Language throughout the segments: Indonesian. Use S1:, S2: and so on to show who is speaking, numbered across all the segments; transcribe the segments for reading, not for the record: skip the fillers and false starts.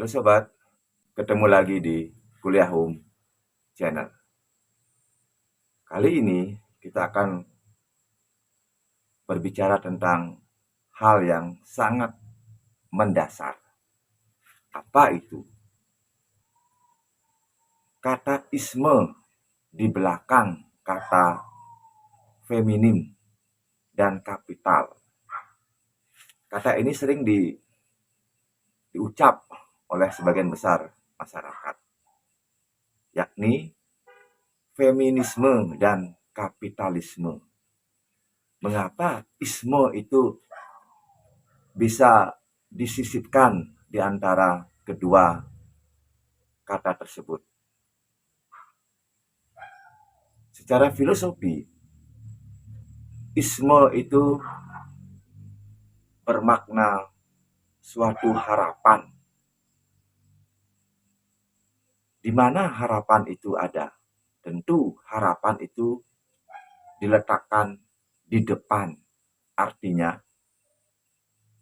S1: Halo sobat, ketemu lagi di Kuliah Home Channel. Kali ini kita akan berbicara tentang hal yang sangat mendasar. Apa itu? Kata isme di belakang kata feminim dan kapital. Kata ini sering diucap oleh sebagian besar masyarakat, yakni feminisme dan kapitalisme. Mengapa isme itu bisa disisipkan di antara kedua kata tersebut? Secara filosofi, isme itu bermakna suatu harapan. Di mana harapan itu ada? Tentu harapan itu diletakkan di depan. Artinya,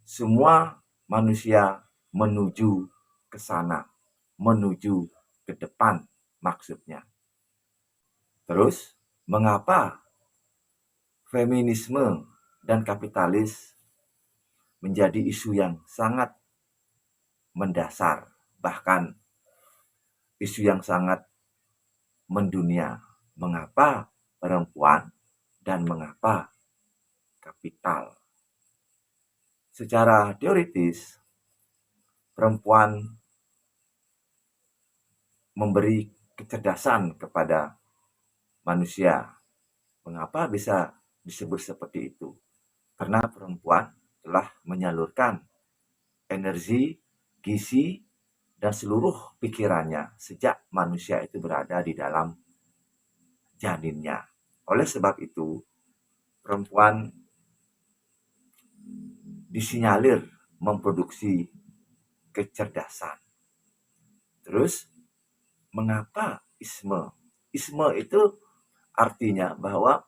S1: semua manusia menuju ke sana, menuju ke depan maksudnya. Terus, mengapa feminisme dan kapitalis menjadi isu yang sangat mendasar, bahkan isu yang sangat mendunia? Mengapa perempuan dan mengapa kapital? Secara teoritis, perempuan memberi kecerdasan kepada manusia. Mengapa bisa disebut seperti itu? Karena perempuan telah menyalurkan energi, gizi, dan seluruh pikirannya sejak manusia itu berada di dalam janinnya. Oleh sebab itu, perempuan disinyalir memproduksi kecerdasan. Terus, mengapa isme? Isme itu artinya bahwa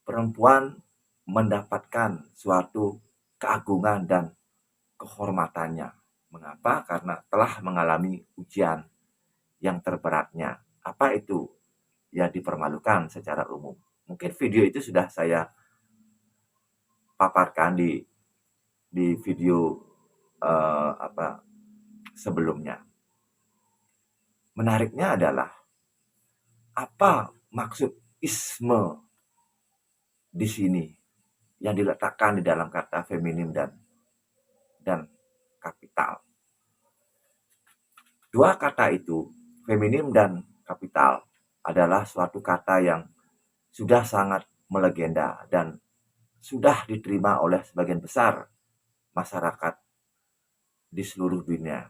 S1: perempuan mendapatkan suatu keagungan dan kehormatannya. Mengapa? Karena telah mengalami ujian yang terberatnya. Apa itu? Ya, dipermalukan secara umum. Mungkin video itu sudah saya paparkan di video sebelumnya. Menariknya adalah apa maksud isme di sini yang diletakkan di dalam kata feminim dan kapital. Dua kata itu, feminim dan kapital, adalah suatu kata yang sudah sangat melegenda dan sudah diterima oleh sebagian besar masyarakat di seluruh dunia.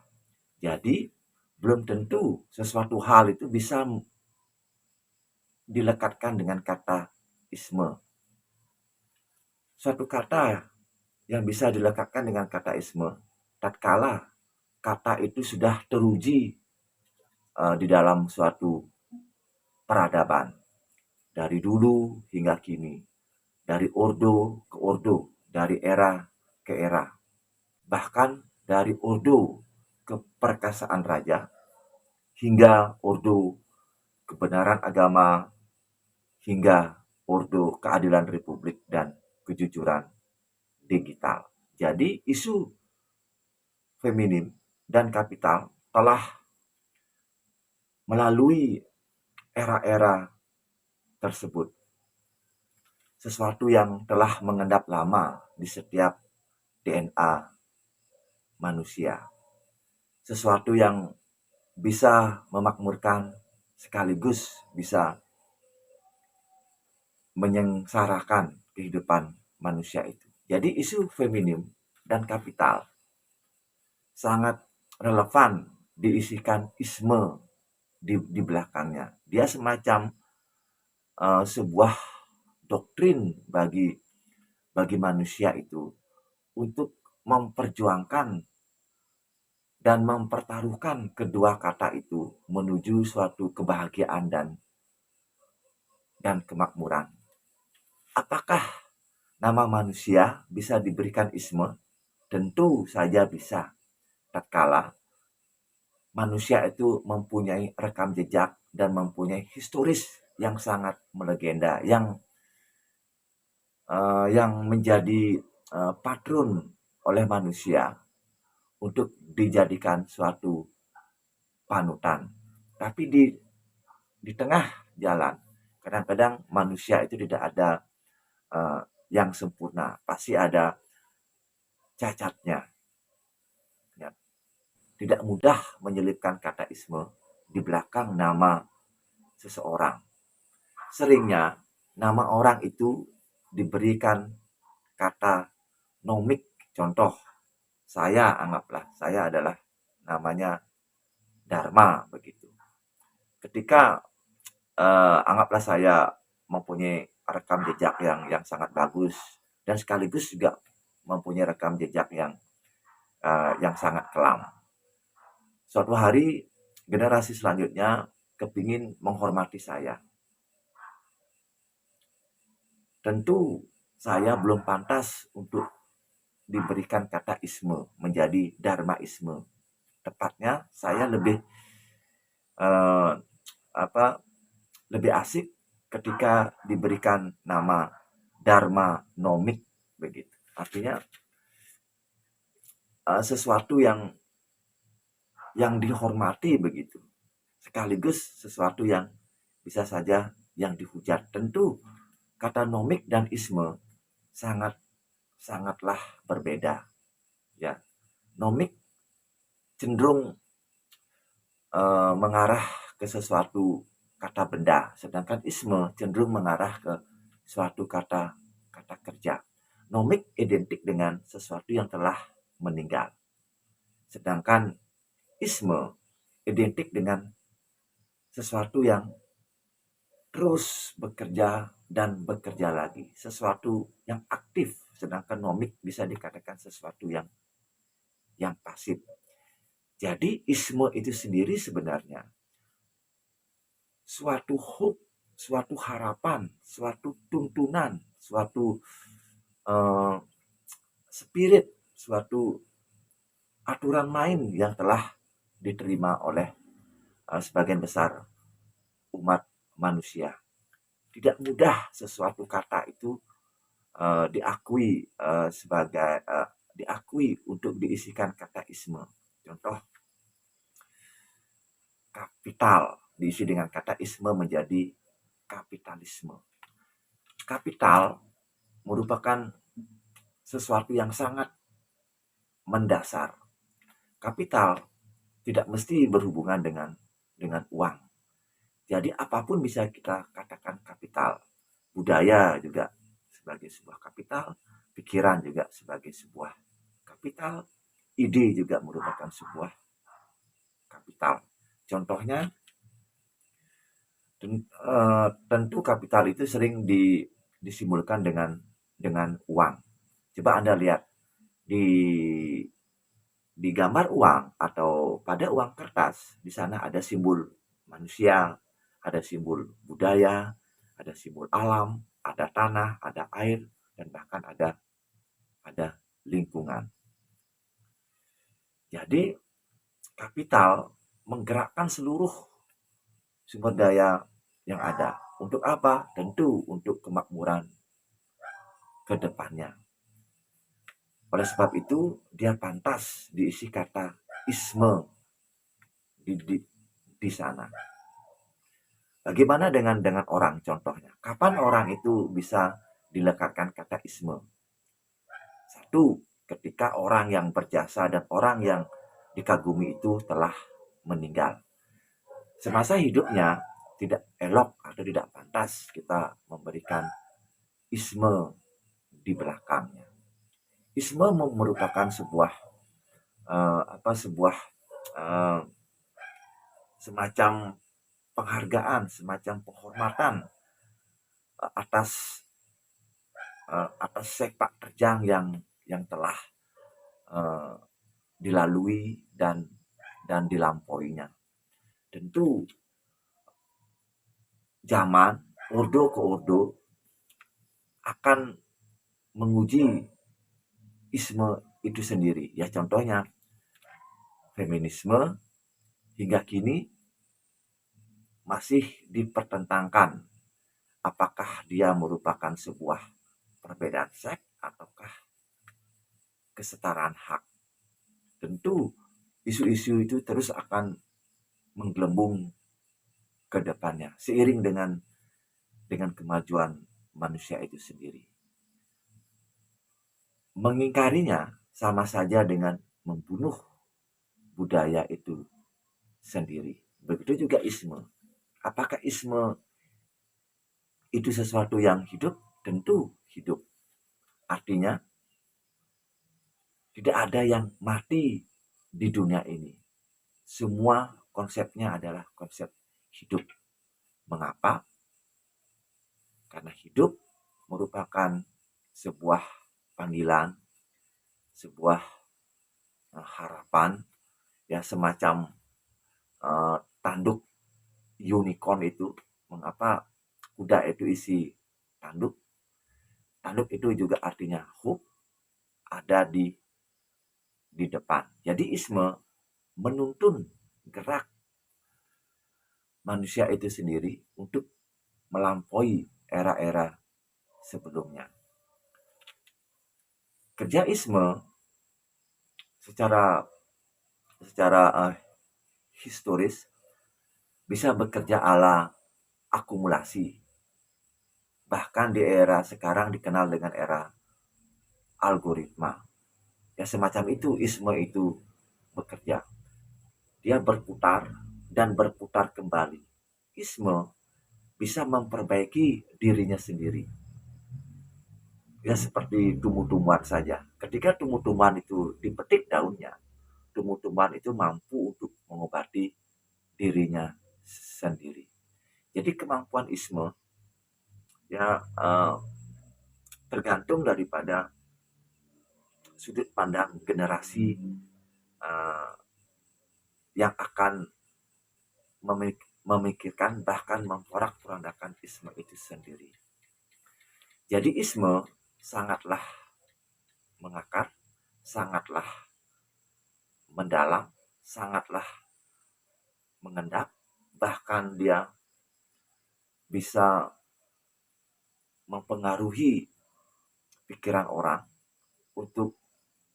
S1: Jadi, belum tentu sesuatu hal itu bisa dilekatkan dengan kata isme. Suatu kata yang bisa dilekatkan dengan kata isme tatkala kata itu sudah teruji di dalam suatu peradaban dari dulu hingga kini, dari ordo ke ordo, dari era ke era, bahkan dari ordo keperkasaan raja hingga ordo kebenaran agama, hingga ordo keadilan republik dan kejujuran digital. Jadi isu feminim dan kapital telah melalui era-era tersebut. Sesuatu yang telah mengendap lama di setiap DNA manusia. Sesuatu yang bisa memakmurkan sekaligus bisa menyengsarakan kehidupan manusia itu. Jadi isu feminim dan kapital sangat relevan diisikan isme di belakangnya. Dia semacam sebuah doktrin bagi manusia itu untuk memperjuangkan dan mempertaruhkan kedua kata itu menuju suatu kebahagiaan dan kemakmuran. Apakah nama manusia bisa diberikan isme? Tentu saja bisa, tatkala manusia itu mempunyai rekam jejak dan mempunyai historis yang sangat melegenda, yang menjadi patron oleh manusia untuk dijadikan suatu panutan. Tapi di tengah jalan, kadang-kadang manusia itu tidak ada yang sempurna, pasti ada cacatnya. Ya. Tidak mudah menyelipkan kata isme di belakang nama seseorang. Seringnya nama orang itu diberikan kata nomik. Contoh, anggaplah saya adalah namanya Dharma begitu. Ketika anggaplah saya mempunyai rekam jejak yang sangat bagus dan sekaligus juga mempunyai rekam jejak yang sangat kelam. Suatu hari generasi selanjutnya kepingin menghormati saya. Tentu saya belum pantas untuk diberikan kata isme menjadi dharma isme. Tepatnya saya lebih lebih asik ketika diberikan nama dharma nomik begitu. Artinya sesuatu yang dihormati begitu. Sekaligus sesuatu yang bisa saja yang dihujat. Tentu kata nomik dan isme sangatlah berbeda. Ya, nomik cenderung mengarah ke sesuatu kata benda, sedangkan isme cenderung mengarah ke suatu kata kerja. Nomik identik dengan sesuatu yang telah meninggal, sedangkan isme identik dengan sesuatu yang terus bekerja dan bekerja lagi, sesuatu yang aktif, sedangkan nomik bisa dikatakan sesuatu yang pasif. Jadi isme itu sendiri sebenarnya suatu hope, suatu harapan, suatu tuntunan, suatu spirit, suatu aturan main yang telah diterima oleh sebagian besar umat manusia. Tidak mudah sesuatu kata itu diakui diakui untuk diisikan kata isme. Contoh, kapital diisi dengan kata isme menjadi kapitalisme. Kapital merupakan sesuatu yang sangat mendasar. Kapital tidak mesti berhubungan dengan uang. Jadi apapun bisa kita katakan kapital. Budaya juga sebagai sebuah kapital, pikiran juga sebagai sebuah kapital, ide juga merupakan sebuah kapital. Contohnya, tentu kapital itu sering disimbolkan dengan uang. Coba Anda lihat di gambar uang atau pada uang kertas, di sana ada simbol manusia, ada simbol budaya, ada simbol alam, ada tanah, ada air, dan bahkan ada lingkungan. Jadi kapital menggerakkan seluruh sumber daya yang ada. Untuk apa? Tentu untuk kemakmuran ke depannya. Oleh sebab itu, dia pantas diisi kata isme di sana. Bagaimana dengan orang contohnya? Kapan orang itu bisa dilekatkan kata isme? Satu, ketika orang yang berjasa dan orang yang dikagumi itu telah meninggal. Semasa hidupnya tidak elok atau tidak pantas kita memberikan isme di belakangnya. Isme merupakan sebuah semacam penghargaan, semacam penghormatan atas sepak terjang yang telah dilalui dan dilampauinya. Tentu zaman ordo ke ordo akan menguji isme itu sendiri. Ya, contohnya feminisme hingga kini masih dipertentangkan apakah dia merupakan sebuah perbedaan seks ataukah kesetaraan hak. Tentu isu-isu itu terus akan menggelembung ke depannya seiring dengan kemajuan manusia itu sendiri. Mengingkarinya sama saja dengan membunuh budaya itu sendiri. Begitu juga isme. Apakah isme itu sesuatu yang hidup? Tentu hidup. Artinya tidak ada yang mati di dunia ini. Semua konsepnya adalah konsep hidup. Mengapa? Karena hidup merupakan sebuah panggilan, sebuah harapan, ya semacam tanduk unicorn itu. Mengapa kuda itu isi tanduk? Tanduk itu juga artinya hope, ada di depan. Jadi isme menuntun gerak manusia itu sendiri untuk melampaui era-era sebelumnya. Kerja isme secara historis bisa bekerja ala akumulasi. Bahkan di era sekarang dikenal dengan era algoritma. Ya semacam itu isme itu bekerja. Dia berputar dan berputar kembali. Isme bisa memperbaiki dirinya sendiri. Ya seperti tumbuh-tumbuhan saja. Ketika tumbuh-tumbuhan itu dipetik daunnya, tumbuh-tumbuhan itu mampu untuk mengobati dirinya sendiri. Jadi kemampuan isme ya tergantung daripada sudut pandang generasi yang akan memikirkan bahkan memporak-porandakan isme itu sendiri. Jadi isme sangatlah mengakar, sangatlah mendalam, sangatlah mengendap, bahkan dia bisa mempengaruhi pikiran orang untuk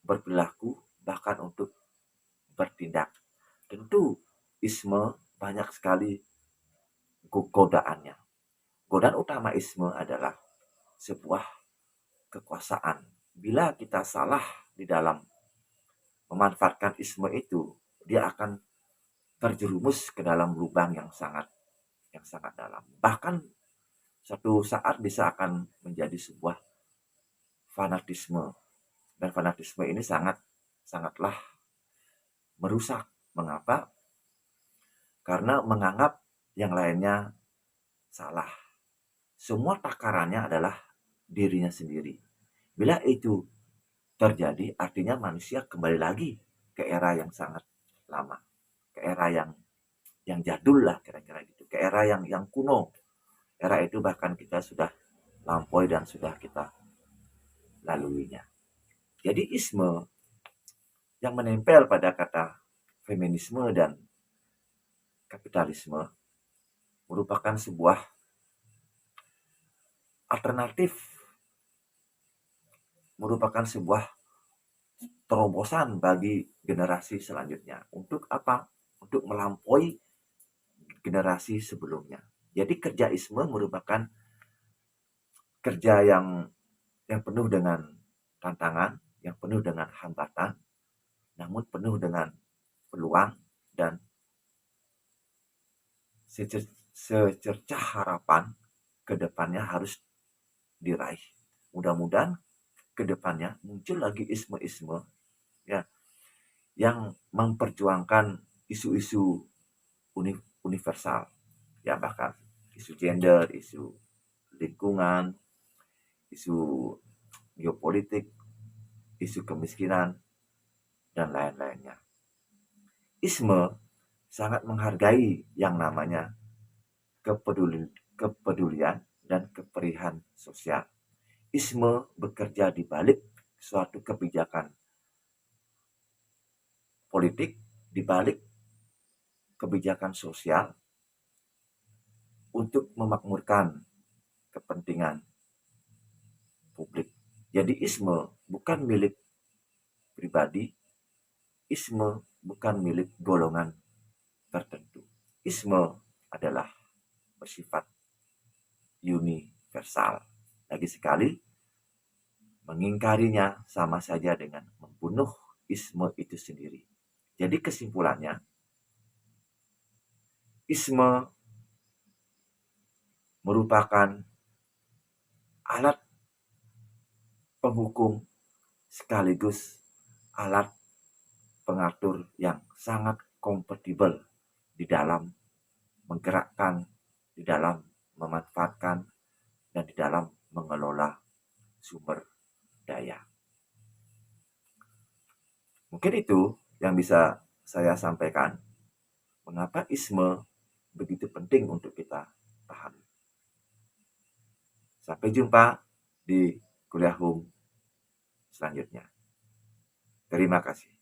S1: berperilaku, bahkan untuk bertindak. Tentu isme banyak sekali godaannya. Godaan utama isme adalah sebuah kekuasaan. Bila kita salah di dalam memanfaatkan isme itu, dia akan terjerumus ke dalam lubang yang sangat dalam. Bahkan suatu saat bisa akan menjadi sebuah fanatisme. Dan fanatisme ini sangatlah merusak. Mengapa? Karena menganggap yang lainnya salah. Semua takarannya adalah dirinya sendiri. Bila itu terjadi, artinya manusia kembali lagi ke era yang sangat lama, ke era yang jadul lah kira-kira gitu, ke era yang kuno. Era itu bahkan kita sudah lampaui dan sudah kita laluinya. Jadi isme yang menempel pada kata feminisme dan kapitalisme merupakan sebuah alternatif, merupakan sebuah terobosan bagi generasi selanjutnya. Untuk apa? Untuk melampaui generasi sebelumnya. Jadi kerja isme merupakan kerja yang penuh dengan tantangan, yang penuh dengan hambatan, namun penuh dengan peluang dan secercah harapan ke depannya harus diraih. Mudah-mudahan ke depannya muncul lagi isme-isme ya yang memperjuangkan isu-isu universal, ya bahkan isu gender, isu lingkungan, isu geopolitik, isu kemiskinan, dan lain-lainnya. Isme sangat menghargai yang namanya kepedulian dan keperihan sosial. Isme bekerja di balik suatu kebijakan politik, di balik kebijakan sosial untuk memakmurkan kepentingan publik. Jadi isme bukan milik pribadi, isme bukan milik golongan tertentu. Isme adalah bersifat universal. Lagi sekali, mengingkarinya sama saja dengan membunuh isme itu sendiri. Jadi kesimpulannya, isme merupakan alat penghukum sekaligus alat pengatur yang sangat kompatibel di dalam menggerakkan, di dalam memanfaatkan, dan di dalam mengelola sumber daya. Mungkin itu yang bisa saya sampaikan. Mengapa isme begitu penting untuk kita pahami. Sampai jumpa di kuliah home selanjutnya. Terima kasih.